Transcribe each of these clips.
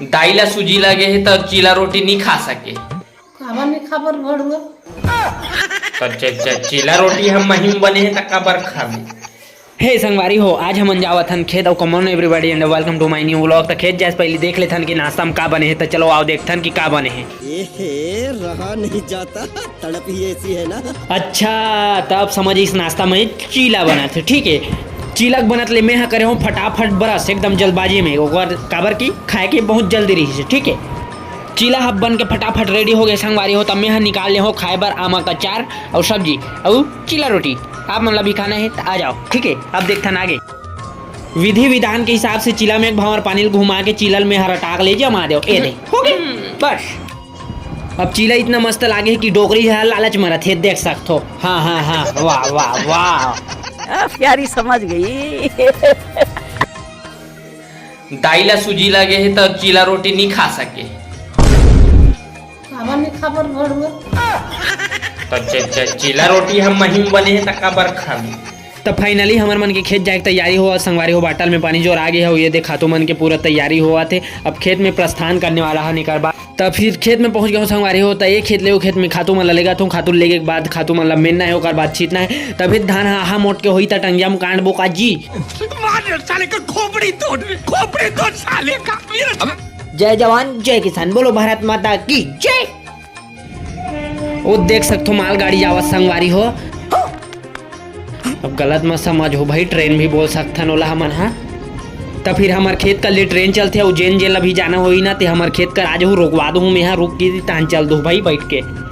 दाई ला सूजी लगे है तो चीला रोटी नहीं खा सके। काबर नहीं खबर भड़ुआ तो चीला रोटी हम महिम बने है तो काबर खावे। हे संगवारी हो, आज हम जावत हन खेत। और come on everybody and welcome to my new vlog. तो खेत जैसे पहले देख लेथन कि नाश्ता में का बने है, तो चलो आओ देखथन कि का बने है। रहा नहीं जाता, तड़प ही ऐसी है ना। अच्छा, तब समझ इस नाश्ता में चीला बना थे। ठीक है, चीलक बनत ले मैं करे हूँ फटाफट बरस एकदम जल्दबाजी में, और काबर की खाए के बहुत जल्दी रही है। ठीक है, चीला हब बन के फटाफट रेडी हो गए संगवारी हो। तब मैं निकाल ले हो खाए बर आमा का अचार और सब्जी और चीला रोटी। आप मतलब भी खाना है तो आ जाओ। ठीक है, अब देखथन आगे विधि विधान के हिसाब से चीला में एक भंवर पानी घुमा के चीलल में हरा टाक ले जमा दो। ए दे हो गए बस। अब चीला इतना मस्त लागे कि डोकरी है लालच मरत है, देख सकते हो। हाँ हाँ हाँ, वाह वाह वाह, प्यारी समझ गई। दाई ला सूजी लगे है तो चीला रोटी नहीं खा सके। काबर नहीं खबर भड़ुआ तो चीला रोटी हम महिम बने है तो काबर खावे। तब फाइनली हमार मन के खेत जाए की तैयारी हुआ। संगवारी हो बाटल में पानी जोर आ गया हो, ये देखा तो मन के पूरा तैयारी हुआ थे। अब खेत में प्रस्थान करने वाला है निकर बाद। तब फिर खेत में पहुंच गया हूँ संगवारी हो। तो एक खेत ले खेत में खातू मन लेगा तो खातू लेके के बाद खातू मतलब मेनना है, और बाद छीतना है। तभी धान हा मोट के हुई त टंगिया में कांड बोका जी। साले का खोपड़ी तोड़ साले का। जय जवान जय किसान, बोलो भारत माता की जय। वो देख सकते हो मालगाड़ी आवत संगवारी हो। अब गलत मत समझ हो भाई, ट्रेन भी बोल सकथन ओला हमन। हाँ, तब फिर हमार खेत कल ट्रेन चलते उज्जैन जेल अभी जाना होई ना, ते हमार खेत कर आज हूँ रोकवा दूँ मैं। यहाँ रुक की तान चल दू भाई बैठ के।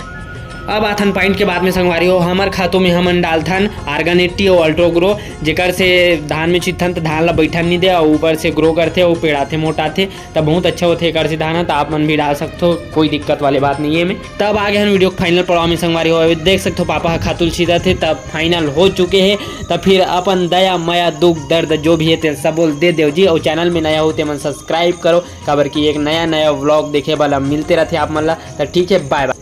अब आथन पॉइंट के बाद में संगवारी हो हमार खातों में हमन डालथन आर्गेनिटी और अल्ट्रो ग्रो, जेकर से धान में छिथन तो धान ला बैठन नहीं दे और ऊपर से ग्रो करते और पेड़ाते मोटाते, तब बहुत अच्छा होते एकर से धान। तो आप मन भी डाल सकते हो, कोई दिक्कत वाली बात नहीं है में। तब आगे हम वीडियो फाइनल पड़ाव में संगवारी हो देख सकते हो पापा खातुल सीधा थे। तब फाइनल हो चुके हैं। तब फिर अपन दया माया दुख दर्द जो भी है तेल सब बोल दे देव जी। और चैनल में नया होते मन सब्सक्राइब करो, काबर की एक नया व्लॉग देखे वाला मिलते रहते आप मन ला। तो ठीक है, बाय बाय।